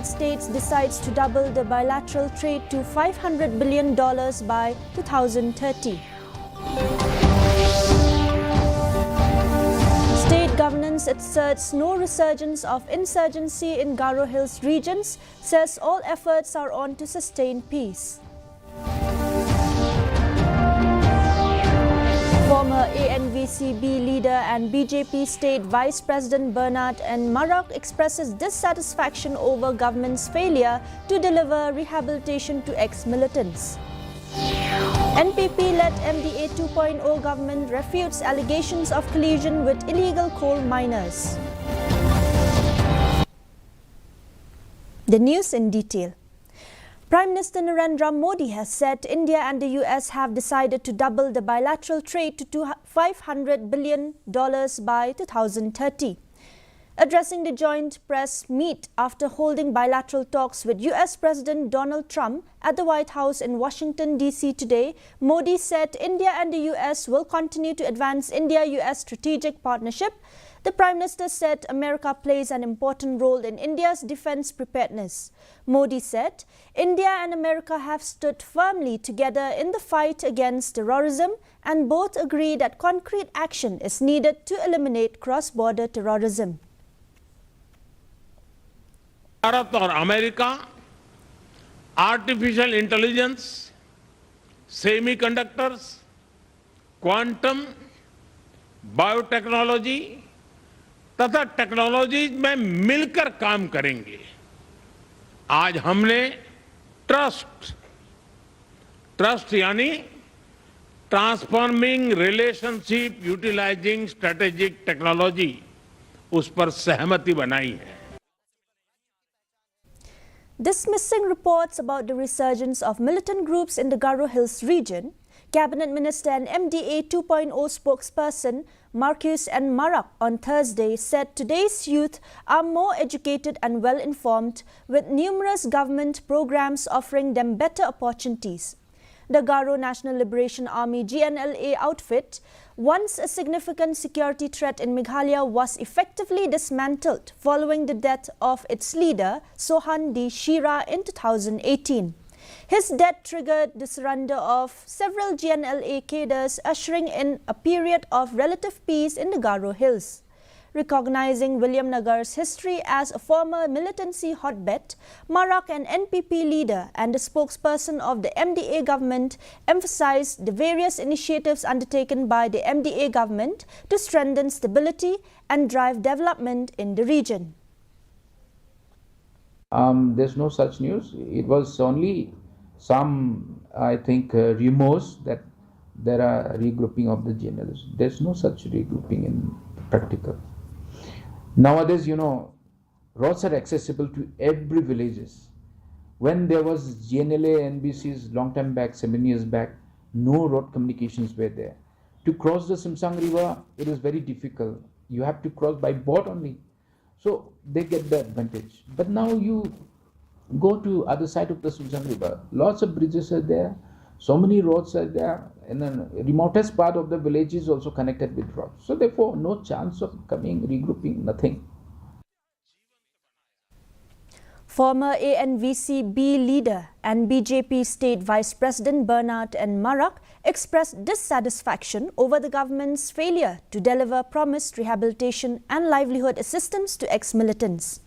States decides to double the bilateral trade to $500 billion by 2030. State governance asserts no resurgence of insurgency in Garo Hills regions, says all efforts are on to sustain peace. Former ANVCB leader and BJP State Vice President Bernard N. Marak expresses dissatisfaction over government's failure to deliver rehabilitation to ex-militants. NPP-led MDA 2.0 government refutes allegations of collusion with illegal coal miners. The news in detail. Prime Minister Narendra Modi has said India and the US have decided to double the bilateral trade to $500 billion by 2030. Addressing the joint press meet after holding bilateral talks with US President Donald Trump at the White House in Washington, D.C. today, Modi said India and the US will continue to advance India-US strategic partnership. The Prime Minister said America plays an important role in India's defense preparedness. Modi said, India and America have stood firmly together in the fight against terrorism and both agree that concrete action is needed to eliminate cross-border terrorism. Bharat और America artificial intelligence, semiconductors, quantum, biotechnology तथा technologies में मिलकर काम करेंगे। आज हमने trust यानी transforming relationship utilizing strategic technology, उस पर सहमति बनाई है। Dismissing reports about the resurgence of militant groups in the Garo Hills region, Cabinet Minister and MDA 2.0 spokesperson Marcus N. Marak on Thursday said today's youth are more educated and well-informed, with numerous government programs offering them better opportunities. The Garo National Liberation Army GNLA outfit, once a significant security threat in Meghalaya, was effectively dismantled following the death of its leader, Sohan D. Shira, in 2018. His death triggered the surrender of several GNLA cadres, ushering in a period of relative peace in the Garo Hills. Recognizing William Nagar's history as a former militancy hotbed, Marak, an NPP leader and the spokesperson of the MDA government, emphasized the various initiatives undertaken by the MDA government to strengthen stability and drive development in the region. There's no such news. It was only some, I think, rumors that there are regrouping of the GNLs. There's no such regrouping in practical. Nowadays, roads are accessible to every villages. When there was GNLA, NBCs long time back, 7 years back, no road communications were there. To cross the Simsang River, it is very difficult. You have to cross by boat only. So they get the advantage. But now you go to other side of the Simsang River, lots of bridges are there, so many roads are there, and then remotest part of the village is also connected with roads. So therefore, no chance of coming, regrouping, nothing. Former ANVCB leader and BJP State Vice President Bernard N. Marak expressed dissatisfaction over the government's failure to deliver promised rehabilitation and livelihood assistance to ex-militants.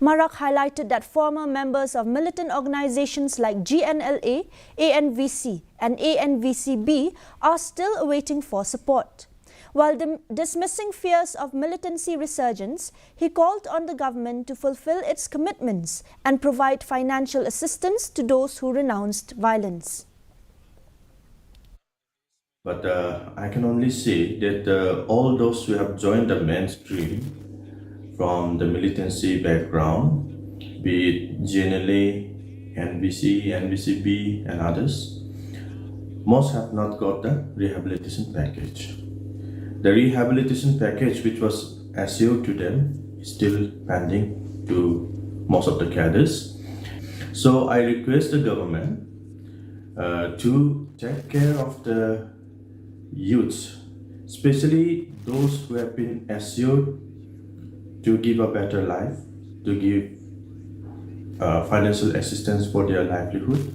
Marak highlighted that former members of militant organizations like GNLA, ANVC and ANVCB are still awaiting for support. While dismissing fears of militancy resurgence, he called on the government to fulfill its commitments and provide financial assistance to those who renounced violence. But I can only say that all those who have joined the mainstream from the militancy background, be it GNLA, NBC, NVCB and others, most have not got the rehabilitation package. The rehabilitation package which was assured to them is still pending to most of the cadres. So I request the government to take care of the youths, especially those who have been assured to give a better life, to give financial assistance for their livelihood.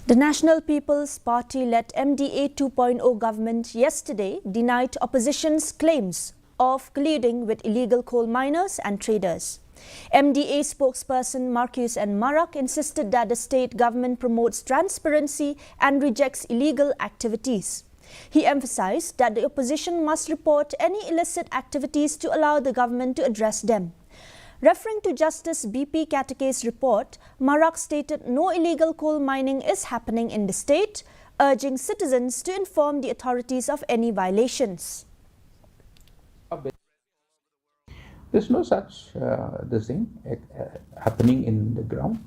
The National People's Party-led MDA 2.0 government yesterday denied opposition's claims of colluding with illegal coal miners and traders. MDA spokesperson Marcus and Marak insisted that the state government promotes transparency and rejects illegal activities. He emphasized that the opposition must report any illicit activities to allow the government to address them. Referring to Justice B.P. Katake's report, Marak stated no illegal coal mining is happening in the state, urging citizens to inform the authorities of any violations. There's no such happening in the ground.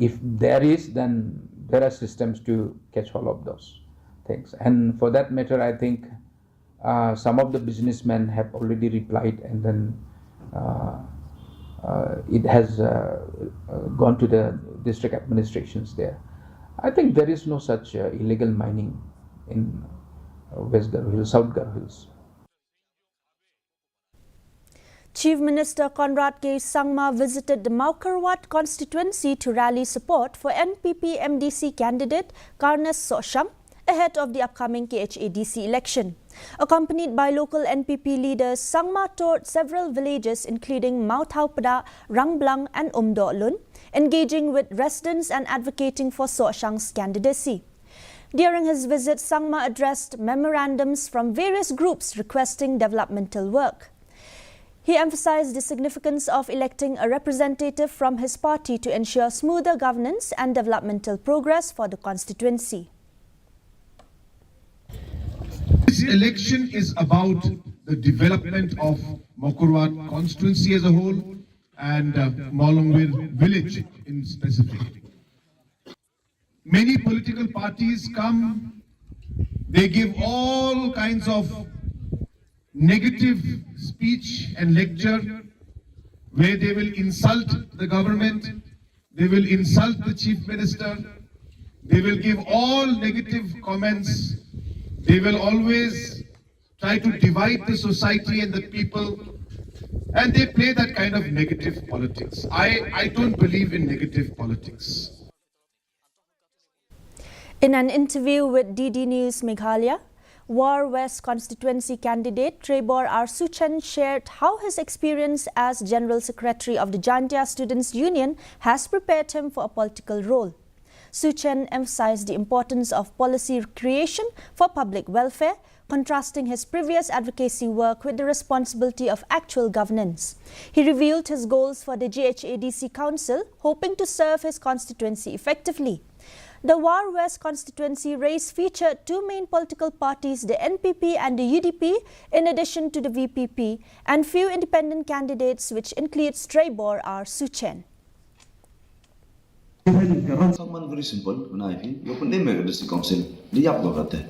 If there is, then there are systems to catch all of those things. And for that matter, I think some of the businessmen have already replied, and then it has gone to the district administrations there. I think there is no such illegal mining in West Garo Hills, South Garo Hills. Chief Minister Conrad K. Sangma visited the Maukarwat constituency to rally support for NPP MDC candidate Karnes Soshang ahead of the upcoming KHADC election. Accompanied by local NPP leaders, Sangma toured several villages including Mautaupada, Rangblang and Umdolun, engaging with residents and advocating for Soshang's candidacy. During his visit, Sangma addressed memorandums from various groups requesting developmental work. He emphasized the significance of electing a representative from his party to ensure smoother governance and developmental progress for the constituency. This election is about the development of Maukarwat constituency as a whole and Molongwir village in specific. Many political parties come, they give all kinds of negative speech and lecture where they will insult the government, they will insult the chief minister, they will give all negative comments, they will always try to divide the society and the people, and they play that kind of negative politics. I don't believe in negative politics. In an interview with DD News Meghalaya, War West constituency candidate Trebor R. Suchen shared how his experience as General Secretary of the Jantia Students' Union has prepared him for a political role. Suchen emphasized the importance of policy creation for public welfare, contrasting his previous advocacy work with the responsibility of actual governance. He revealed his goals for the GHADC Council, hoping to serve his constituency effectively. The War West constituency race featured two main political parties, the NPP and the UDP, in addition to the VPP, and few independent candidates, which includes Trebor R. Suchen. Someone very simple, when I feel, you can name a district council, the Yapogate.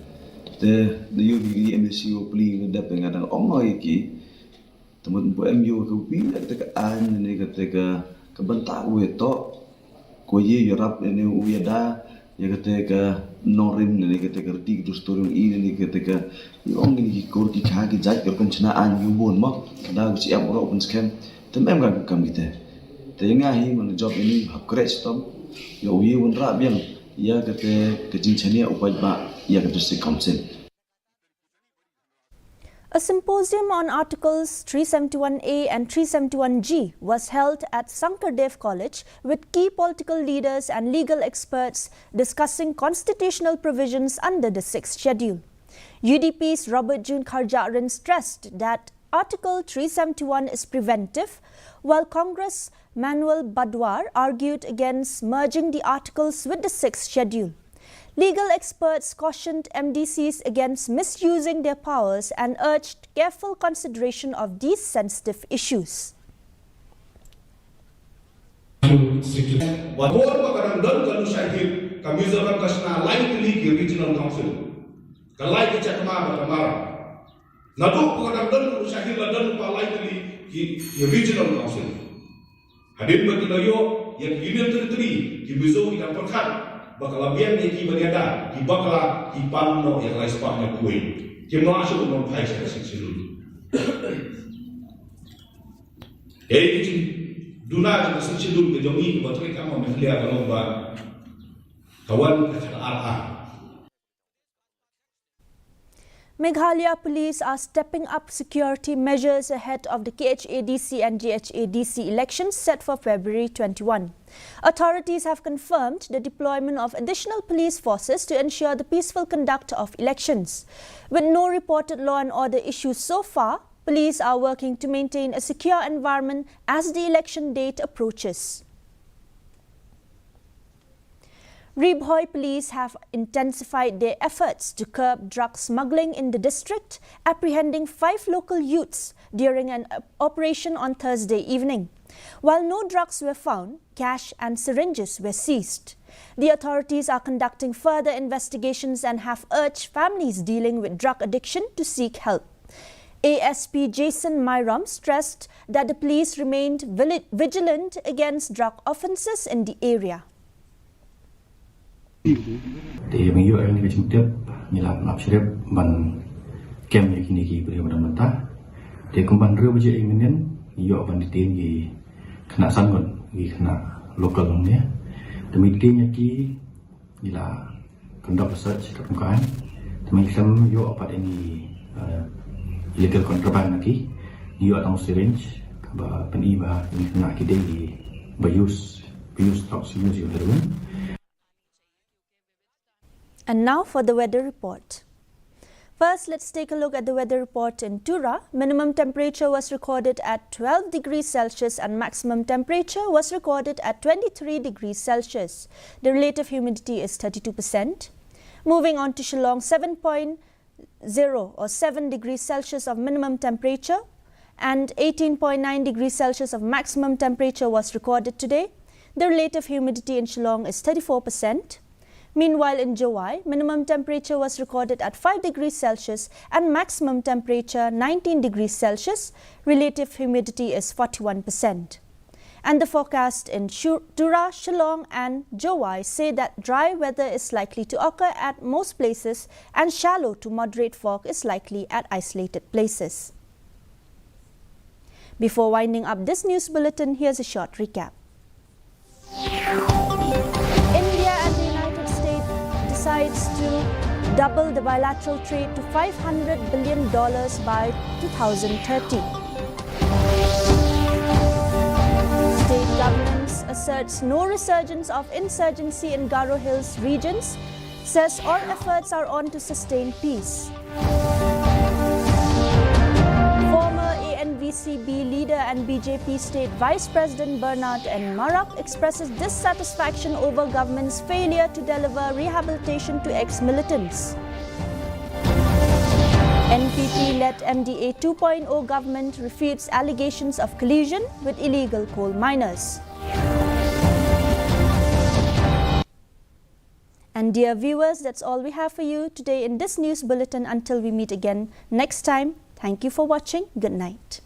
The UDP MSU plea with the Penga, Omoiki, the MU who be at the An, the Kabanta, we thought, Koye, Europe, and Uyada. You can take a no rim, and you can take a dig to store in, and you can take a only Korki Kaki Jack, your pensioner, and you won't mock, and I was ever open scam. The member can come with there. The young him on the job in you have great stop. Your you won't rap young, Yakate, the Jinchania, White Bar, Yakate Council. A symposium on Articles 371A and 371G was held at Sankardev College with key political leaders and legal experts discussing constitutional provisions under the 6th schedule. UDP's Robert June Kharjaran stressed that Article 371 is preventive, while Congress Manuel Badwar argued against merging the articles with the 6th schedule. Legal experts cautioned MDCs against misusing their powers and urged careful consideration of these sensitive issues. Bakalabian neki baniada di bakala di panno yang lain sepatnya kue. Kemana asal non pai saya silu. Duna ke schedule ke jomi ke botri ka mo Meghalaya ka lomba kawan ka ara. Meghalaya police are stepping up security measures ahead of the KHADC and GHADC elections set for February 21. Authorities have confirmed the deployment of additional police forces to ensure the peaceful conduct of elections. With no reported law and order issues so far, police are working to maintain a secure environment as the election date approaches. Ribhoi police have intensified their efforts to curb drug smuggling in the district, apprehending 5 local youths during an operation on Thursday evening. While no drugs were found, cash and syringes were seized. The authorities are conducting further investigations and have urged families dealing with drug addiction to seek help. ASP Jason Myram stressed that the police remained vigilant against drug offences in the area. Thì mình yêu anh cái trực tiếp như là lập sẽ bằng kem như kini kì beri pada mata. Thì cũng bằng rượu biji anh nên yêu bằng tiền gì kena sangon gì kena local ni. Thì mình tiền như kì như là conduct research kat mukaan. Thì mình xem yêu apa ini illegal contraband lagi. Yêu atau syringe ba peniba ini kena kita di bayus toxins yang terus. And now for the weather report. First, let's take a look at the weather report in Tura. Minimum temperature was recorded at 12 degrees Celsius and maximum temperature was recorded at 23 degrees Celsius. The relative humidity is 32%. Moving on to Shillong, 7.0 or 7 degrees Celsius of minimum temperature and 18.9 degrees Celsius of maximum temperature was recorded today. The relative humidity in Shillong is 34%. Meanwhile, in Jowai, minimum temperature was recorded at 5 degrees Celsius and maximum temperature 19 degrees Celsius. Relative humidity is 41%. And the forecast in Tura, Shillong and Jowai say that dry weather is likely to occur at most places and shallow to moderate fog is likely at isolated places. Before winding up this news bulletin, here's a short recap. Decides to double the bilateral trade to $500 billion by 2030. State governments asserts no resurgence of insurgency in Garo Hills regions, says all efforts are on to sustain peace. Former ANVCB leader and BJP State Vice President Bernard N. Marak expresses dissatisfaction over government's failure to deliver rehabilitation to ex-militants. NPP-led MDA 2.0 government refutes allegations of collusion with illegal coal miners. And dear viewers, that's all we have for you today in this news bulletin. Until we meet again next time, thank you for watching. Good night.